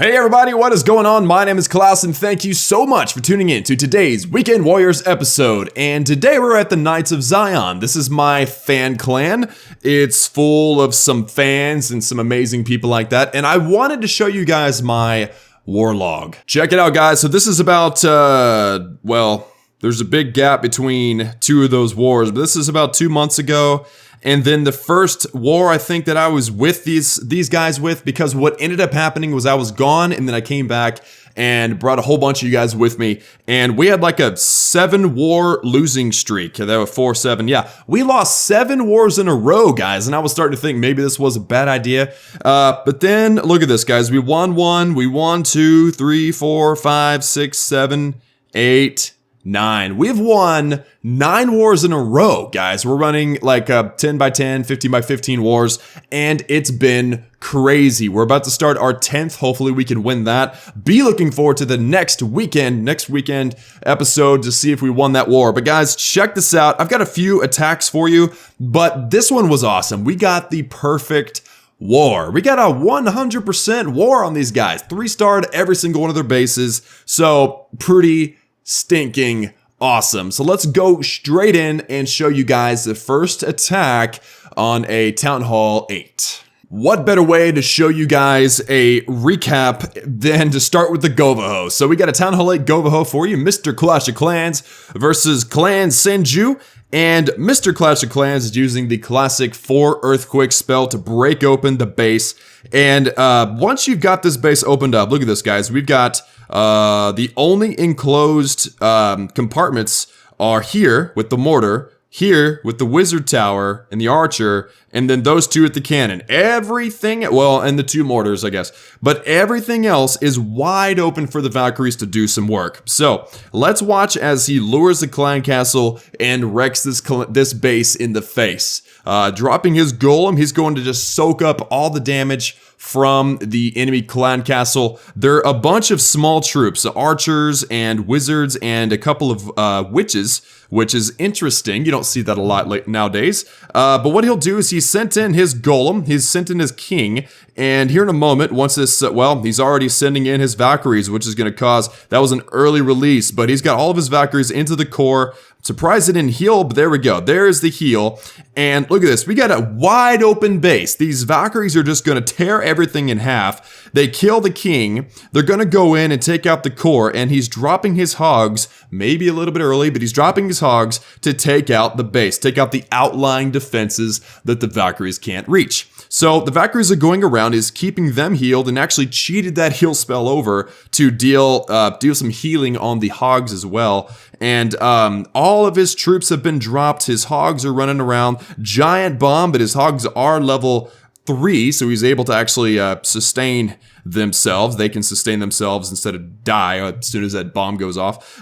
Hey everybody, what is going on? My name is Klaus and thank you so much for tuning in to today's Weekend Warriors episode. And today we're at the Knights of Zion. This is my fan clan. It's full of some fans and some amazing people like that. And I wanted to show you guys my war log. Check it out, guys. So this is about, well, there's a big gap between two of those wars, but this is about 2 months ago. And then the first war I think that I was with these guys with, because what ended up happening was I was gone and then I came back and brought a whole bunch of you guys with me. And we had like a 7 war losing streak. That was 4-7. Yeah, we lost 7 wars in a row, guys. And I was starting to think maybe this was a bad idea. But then look at this, guys. We won 1, we won 2, 3, 4, 5, 6, 7, 8, 9. We've won 9 wars in a row, guys. We're running like 10 by 10, 15 by 15 wars, and it's been crazy. We're about to start our 10th. Hopefully we can win that. Be looking forward to the next weekend episode to see if we won that war. But guys, check this out. I've got a few attacks for you, but this one was awesome. We got the perfect war. We got a 100% war on these guys. 3-starred every single one of their bases. So pretty stinking awesome. So let's go straight in and show you guys the first attack on a Town Hall 8. What better way to show you guys a recap than to start with the Govaho? So we got a Town Hall 8 Govaho for you, Mr. Clash of Clans versus Clan Senju. And Mr. Clash of Clans is using the classic 4 Earthquake spell to break open the base. And once you've got this base opened up, look at this, guys. We've got the only enclosed compartments are here with the mortar, here with the wizard tower and the archer, and then those 2 at the cannon. Everything, well, and the 2 mortars, I guess. But everything else is wide open for the Valkyries to do some work. So let's watch as he lures the clan castle and wrecks this base in the face. Dropping his golem, he's going to just soak up all the damage from the enemy clan castle. There are a bunch of small troops, archers and wizards and a couple of witches, which is interesting. You don't see that a lot nowadays. But what he'll do is he sent in his golem, he's sent in his king, and here in a moment, once this, well, he's already sending in his Valkyries, which is going to cause, that was an early release, but he's got all of his Valkyries into the core. Surprised it didn't heal, but there we go. There's the heal. And look at this. We got a wide open base. These Valkyries are just going to tear everything in half. They kill the king. They're going to go in and take out the core. And he's dropping his hogs, maybe a little bit early, but he's dropping his hogs to take out the base, take out the outlying defenses that the Valkyries can't reach. So the Valkyries are going around, is keeping them healed, and actually cheated that heal spell over to deal some healing on the hogs as well. And all of his troops have been dropped. His hogs are running around. Giant bomb, but his hogs are level 3, so he's able to actually sustain themselves. They can sustain themselves instead of die as soon as that bomb goes off.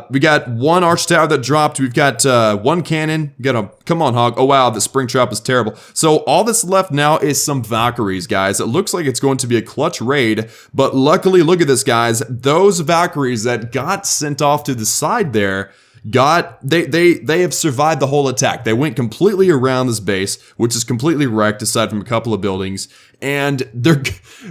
We got 1 arch tower that dropped. We've got 1 cannon. We got a, come on, hog. Oh wow, the spring trap is terrible. So all that's left now is some Valkyries, guys. It looks like it's going to be a clutch raid, but luckily, look at this, guys. Those Valkyries that got sent off to the side there, they have survived the whole attack. They went completely around this base, which is completely wrecked aside from a couple of buildings, and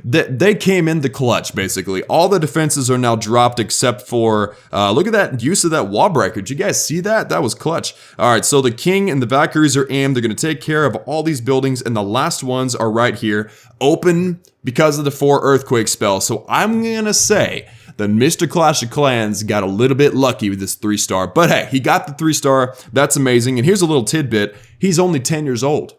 they came in the clutch, basically. All the defenses are now dropped except for, look at that use of that wall breaker. Did you guys see that? That was clutch. All right, so the king and the Valkyries are in. They're going to take care of all these buildings, and the last ones are right here, open because of the 4 Earthquake spell. So I'm going to say that Mr. Clash of Clans got a little bit lucky with this 3-star. But hey, he got the 3-star. That's amazing. And here's a little tidbit. He's only 10 years old.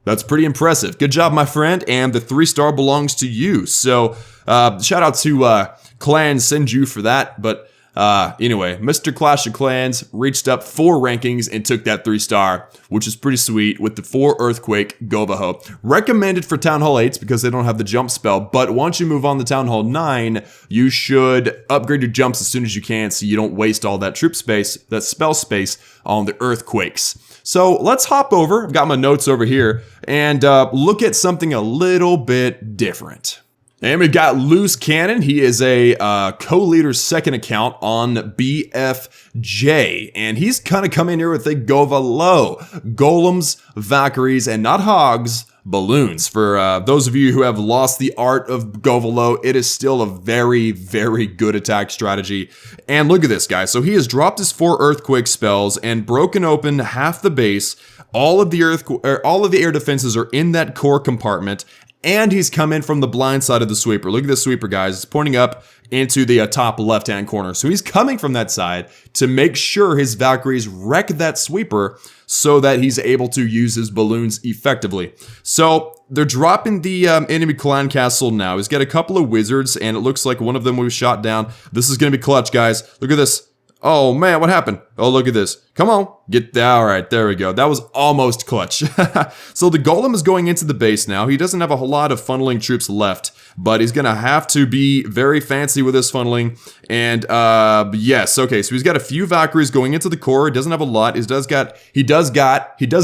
That's pretty impressive. Good job, my friend. And the 3-star belongs to you. So shout out to Clan Senju for that. But anyway, Mr. Clash of Clans reached up 4 rankings and took that 3-star, which is pretty sweet, with the 4 Earthquake Govaho. Recommended for Town Hall 8s because they don't have the jump spell, but once you move on to Town Hall 9, you should upgrade your jumps as soon as you can so you don't waste all that troop space, that spell space on the Earthquakes. So let's hop over, I've got my notes over here, and look at something a little bit different. And we've got Loose Cannon. He is a co-leader's second account on BFJ. And he's kind of come in here with a Gova low. Golems, Valkyries, and not Hogs, balloons. For those of you who have lost the art of Govalo, it is still a very, very good attack strategy. And look at this, guys. So he has dropped his 4 earthquake spells and broken open half the base. All of the air defenses are in that core compartment, and he's come in from the blind side of the sweeper. Look at this sweeper, guys. It's pointing up into the top left-hand corner. So he's coming from that side to make sure his Valkyries wreck that sweeper so that he's able to use his balloons effectively. So they're dropping the enemy clan castle now. He's got a couple of wizards, and it looks like one of them was shot down. This is going to be clutch, guys. Look at this. Oh, man, what happened? Oh, look at this. Come on. Get that. All right, there we go. That was almost clutch. So the golem is going into the base now. He doesn't have a whole lot of funneling troops left, but he's going to have to be very fancy with his funneling. And yes, okay, so he's got a few Valkyries going into the core. He doesn't have a lot. He does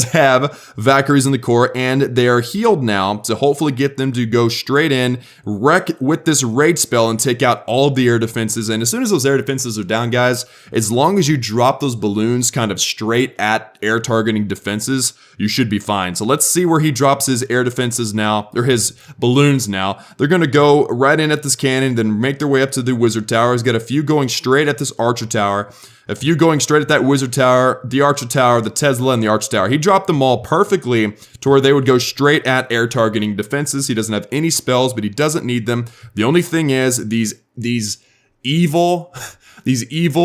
have Valkyries in the core, and they are healed now to hopefully get them to go straight in, wreck with this raid spell, and take out all of the air defenses. And as soon as those air defenses are down, guys, as long as you drop those balloons kind of straight at air targeting defenses, you should be fine. So let's see where he drops his air defenses now, or his balloons now. They're going to go right in at this cannon, then make their way up to the wizard tower. He's got a few going straight at this archer tower, a few going straight at that wizard tower, the archer tower, the Tesla, and the archer tower. He dropped them all perfectly to where they would go straight at air targeting defenses. He doesn't have any spells, but he doesn't need them. The only thing is these evil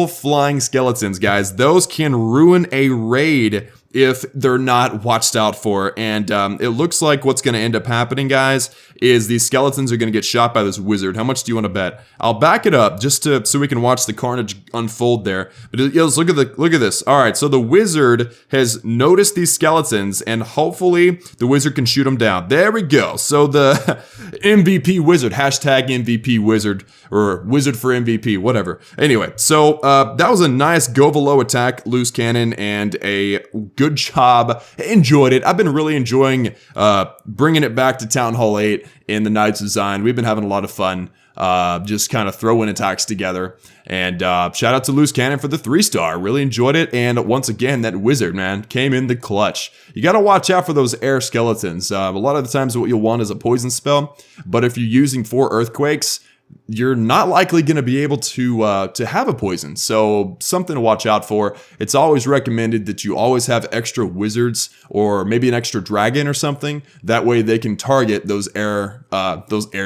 flying skeletons, guys, those can ruin a raid if they're not watched out for. And it looks like what's going to end up happening, guys, is these skeletons are going to get shot by this wizard. How much do you want to bet? I'll back it up just so we can watch the carnage unfold there. But look at this. All right, so the wizard has noticed these skeletons, and hopefully the wizard can shoot them down. There we go. So the MVP wizard, hashtag MVP wizard, or wizard for MVP, whatever. Anyway, so that was a nice Govalo attack, loose cannon, and a good job. Enjoyed it. I've been really enjoying bringing it back to Town Hall 8 in the Knights of Zion. We've been having a lot of fun just kind of throwing attacks together. And shout out to Loose Cannon for the 3-star. Really enjoyed it. And once again, that wizard, man, came in the clutch. You got to watch out for those air skeletons. A lot of the times what you'll want is a poison spell. But if you're using 4 earthquakes, you're not likely going to be able to have a poison. So something to watch out for. It's always recommended that you always have extra wizards or maybe an extra dragon or something. That way they can target those air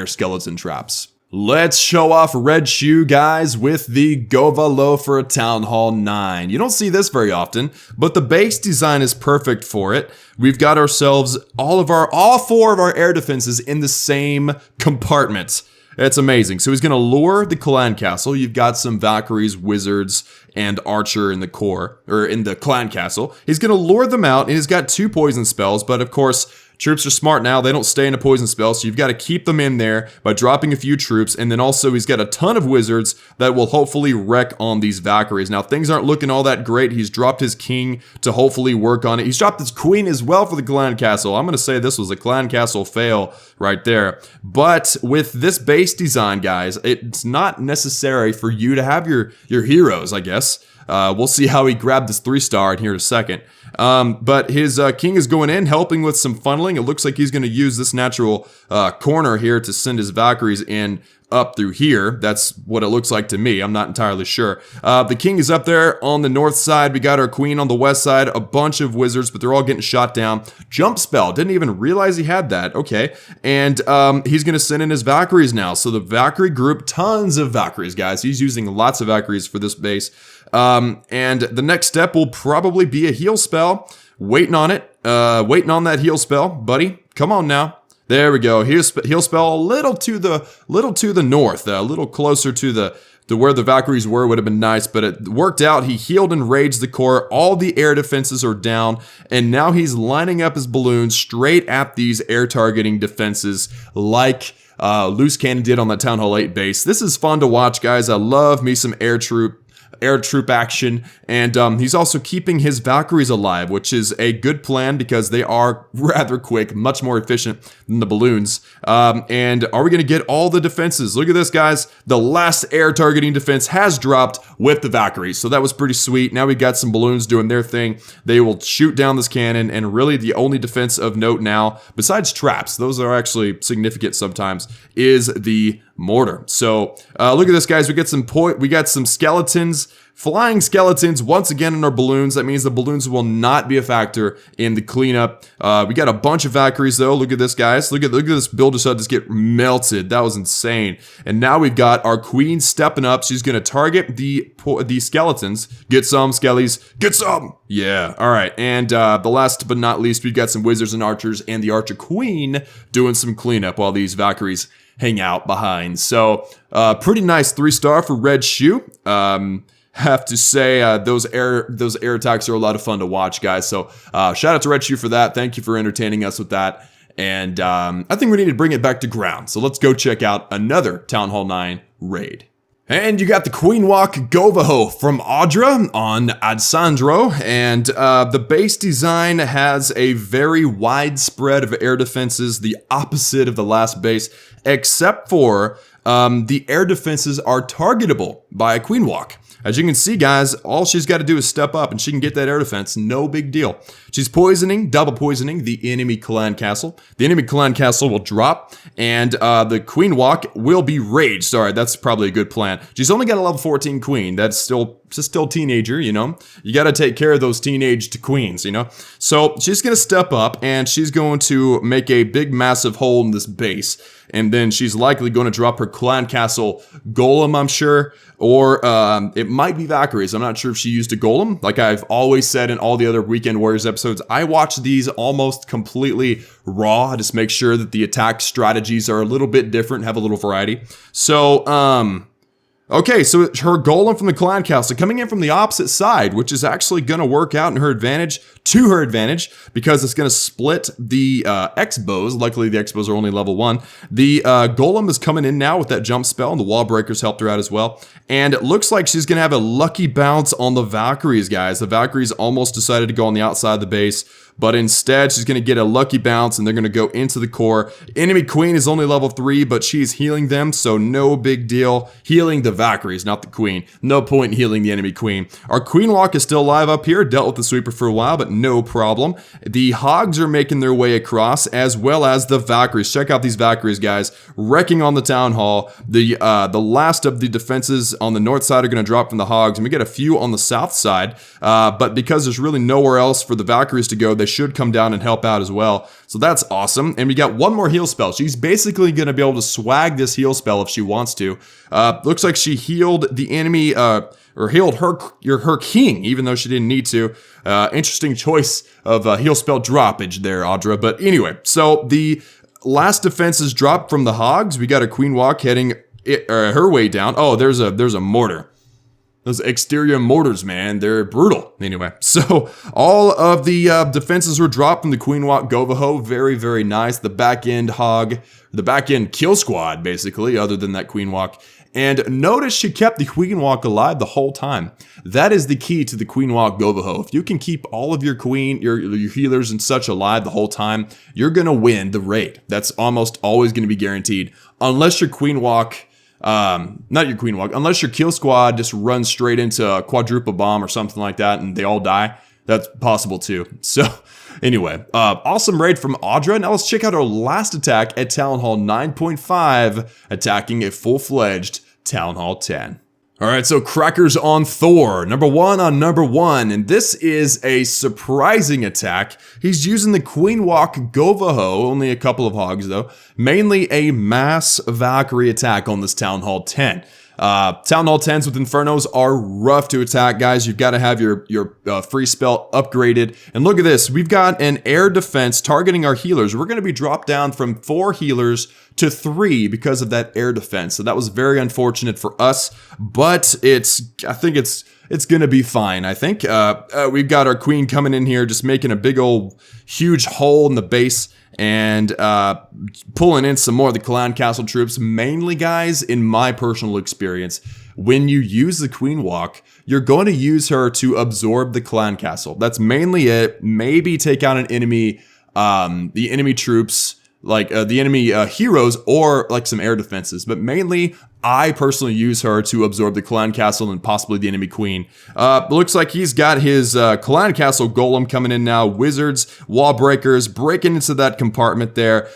skeleton traps. Let's show off Red Shoe, guys, with the Govalo for a Town Hall 9. You don't see this very often, but the base design is perfect for it. We've got ourselves all 4 of our air defenses in the same compartment. It's amazing. So he's going to lure the clan castle. You've got some Valkyries, wizards, and archer in the core, or in the clan castle. He's going to lure them out, and he's got 2 poison spells, but of course, troops are smart now. They don't stay in a poison spell, so you've got to keep them in there by dropping a few troops. And then also he's got a ton of wizards that will hopefully wreck on these Valkyries. Now, things aren't looking all that great. He's dropped his king to hopefully work on it. He's dropped his queen as well for the clan castle. I'm going to say this was a clan castle fail right there. But with this base design, guys, it's not necessary for you to have your heroes, I guess. We'll see how he grabbed this 3-star in here in a second. But his king is going in, helping with some funneling. It looks like he's going to use this natural corner here to send his Valkyries in up through here. That's what it looks like to me. I'm not entirely sure. The king is up there on the north side. We got our queen on the west side. A bunch of wizards, but they're all getting shot down. Jump spell. Didn't even realize he had that. Okay. And he's going to send in his Valkyries now. So the Valkyrie group, tons of Valkyries, guys. He's using lots of Valkyries for this base. And the next step will probably be a heal spell. Waiting on it. Waiting on that heal spell, buddy. Come on now. There we go. Heal spell a little to the north, a little closer to where the Valkyries were would have been nice, but it worked out. He healed and raged the core. All the air defenses are down, and now he's lining up his balloons straight at these air targeting defenses like Loose Cannon did on the Town Hall 8 base. This is fun to watch, guys. I love me some air troop air troop action, and he's also keeping his Valkyries alive, which is a good plan because they are rather quick, much more efficient than the balloons. And are we going to get all the defenses? Look at this, guys. The last air targeting defense has dropped with the Valkyries, so that was pretty sweet. Now we got some balloons doing their thing. They will shoot down this cannon, and really the only defense of note now, besides traps, those are actually significant sometimes, is the mortar. So look at this, guys. We got some skeletons, flying skeletons once again in our balloons. That means the balloons will not be a factor in the cleanup. We got a bunch of Valkyries though. Look at this, guys. Look at this builder stud just get melted. That was insane. And now we've got our queen stepping up. She's gonna target the skeletons. Get some, skellies. Get some. Yeah. All right. And the last but not least, we've got some wizards and archers and the archer queen doing some cleanup while these Valkyries hang out behind. So pretty nice 3-star for Red Shoe. Have to say those air attacks are a lot of fun to watch, guys. So shout out to Red Shoe for that. Thank you for entertaining us with that. And I think we need to bring it back to ground. So let's go check out another Town Hall 9 raid. And you got the Queen Walk Govaho from Audra on Adsandro, and the base design has a very wide spread of air defenses, the opposite of the last base, except for the air defenses are targetable by a Queen Walk. As you can see, guys, all she's got to do is step up and she can get that air defense. No big deal. She's double poisoning the enemy clan castle. The enemy clan castle will drop, and the Queen Walk will be raged. Sorry, that's probably a good plan. She's only got a level 14 queen. That's still teenager, you know? You got to take care of those teenaged queens, you know? So she's going to step up, and she's going to make a big, massive hole in this base. And then she's likely going to drop her clan castle golem, I'm sure. Or it might be Valkyries. I'm not sure if she used a golem. Like I've always said in all the other Weekend Warriors episodes, I watch these almost completely raw. Just make sure that the attack strategies are a little bit different, have a little variety. So, okay, so her golem from the clan castle coming in from the opposite side, which is actually going to work out in her advantage, because it's going to split the X-bows. Luckily, the X-bows are only level 1. The golem is coming in now with that jump spell, and the wall breakers helped her out as well. And it looks like she's going to have a lucky bounce on the Valkyries, guys. The Valkyries almost decided to go on the outside of the base, but instead she's going to get a lucky bounce and they're going to go into the core. Enemy queen is only level 3, but she's healing them, so no big deal. Healing the Valkyries, not the queen. No point in healing the enemy queen. Our Queen Walk is still alive up here, dealt with the sweeper for a while, but no problem. The hogs are making their way across, as well as the Valkyries. Check out these Valkyries, guys, wrecking on the town hall. The last of the defenses on the north side are going to drop from the hogs, and we get a few on the south side, but because there's really nowhere else for the Valkyries to go, they should come down and help out as well. So that's awesome. And we got one more heal spell. She's basically going to be able to swag this heal spell if she wants to. Looks like she healed the enemy, or healed her king, even though she didn't need to. Interesting choice of heal spell droppage there, Audra. But anyway, so the last defenses dropped from the hogs. We got a Queen Walk heading her way down. Oh, there's a mortar. Those exterior mortars, man, they're brutal. Anyway, so all of the defenses were dropped from the Queen Walk Govaho. Very, very nice. The back end hog, the back end kill squad, basically, other than that Queen Walk. And notice she kept the Queen Walk alive the whole time. That is the key to the Queen Walk Govaho. If you can keep all of your healers and such alive the whole time, you're going to win the raid. That's almost always going to be guaranteed. Unless your Queen Walk... not your Queen Walk, unless your kill squad just runs straight into a quadruple bomb or something like that and they all die. That's possible too. So anyway, awesome raid from Audra. Now let's check out our last attack at Town Hall 9.5, attacking a full-fledged Town Hall 10. All right, so crackers on Thor, number 1 on number 1, and this is a surprising attack. He's using the Queen Walk Govaho, only a couple of hogs though, mainly a mass Valkyrie attack on this Town Hall 10. Town Hall 10s with Infernos are rough to attack, guys. You've got to have your free spell upgraded. And look at this. We've got an air defense targeting our healers. We're going to be dropped down from 4 healers to 3 because of that air defense. So that was very unfortunate for us, but I think it's going to be fine, I think. We've got our queen coming in here, just making a big old huge hole in the base and pulling in some more of the clan castle troops. Mainly, guys, in my personal experience, when you use the Queen Walk, you're going to use her to absorb the clan castle. That's mainly it. Maybe take out an enemy, the enemy troops, like the enemy heroes, or like some air defenses. But mainly, I personally use her to absorb the clan castle and possibly the enemy queen. Looks like he's got his clan castle golem coming in now. Wizards, wall breakers, breaking into that compartment there,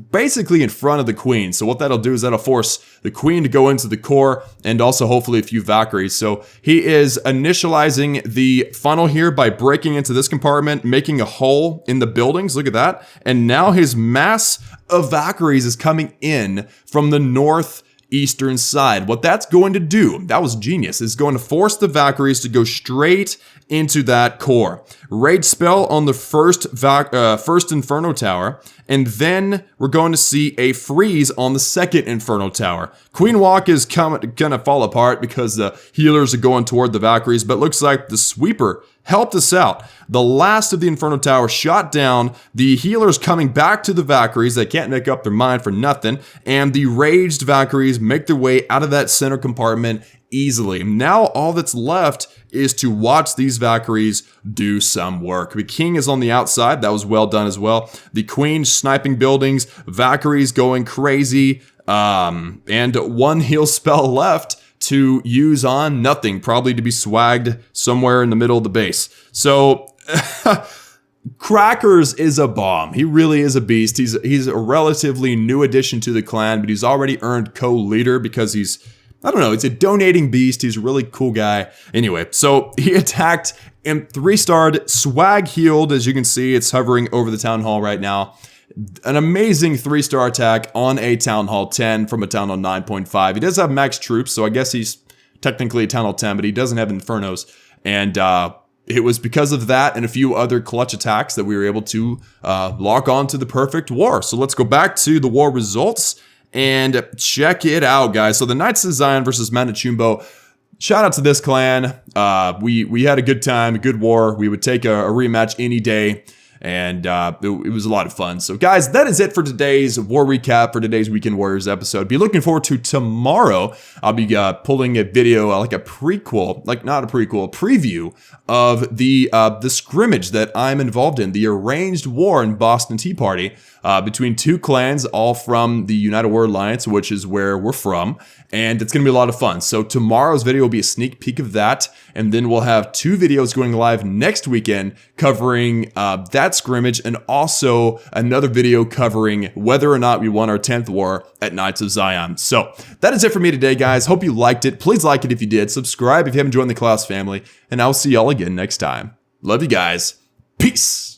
basically in front of the queen. So what that'll do is that'll force the queen to go into the core, and also hopefully a few Valkyries. So he is initializing the funnel here by breaking into this compartment, making a hole in the buildings. Look at that. And now his mass of Valkyries is coming in from the northeastern side. What that's going to do, that was genius, is going to force the Valkyries to go straight into that core. Rage spell on the first Inferno Tower, and then we're going to see a freeze on the second Inferno Tower. Queen Walk is gonna fall apart because the healers are going toward the Valkyries, but looks like the sweeper helped us out. The last of the Inferno Tower shot down, the healers coming back to the Valkyries. They can't make up their mind for nothing, and the raged Valkyries make their way out of that center compartment easily. Now all that's left is to watch these Valkyries do some work. The king is on the outside. That was well done as well. The queen sniping buildings, Valkyries going crazy, and one heal spell left to use on nothing, probably to be swagged somewhere in the middle of the base. So Crackers is a bomb. He really is a beast. He's a relatively new addition to the clan, but he's already earned co-leader because he's, I don't know, he's a donating beast. He's a really cool guy. Anyway, so he attacked and 3-starred, swag healed. As you can see, it's hovering over the town hall right now. An amazing 3-star attack on a Town Hall 10 from a Town Hall 9.5. He does have max troops, so I guess he's technically a Town Hall 10, but he doesn't have Infernos. And it was because of that and a few other clutch attacks that we were able to lock on to the perfect war. So let's go back to the war results and check it out, guys. So the Knights of Zion versus Manda Chumbo. Shout out to this clan. We had a good time, a good war. We would take a rematch any day. And it was a lot of fun. So guys, that is it for today's war recap, for today's Weekend Warriors episode. Be looking forward to tomorrow. I'll be pulling a video, like a prequel, like not a prequel, a preview of the scrimmage that I'm involved in, the arranged war in Boston Tea Party between two clans, all from the United War Alliance, which is where we're from. And it's going to be a lot of fun. So tomorrow's video will be a sneak peek of that. And then we'll have 2 videos going live next weekend covering that scrimmage, and also another video covering whether or not we won our 10th war at Knights of Zion. So that is it for me today, guys. Hope you liked it. Please like it if you did. Subscribe if you haven't joined the Klaus family. And I'll see y'all again next time. Love you guys. Peace.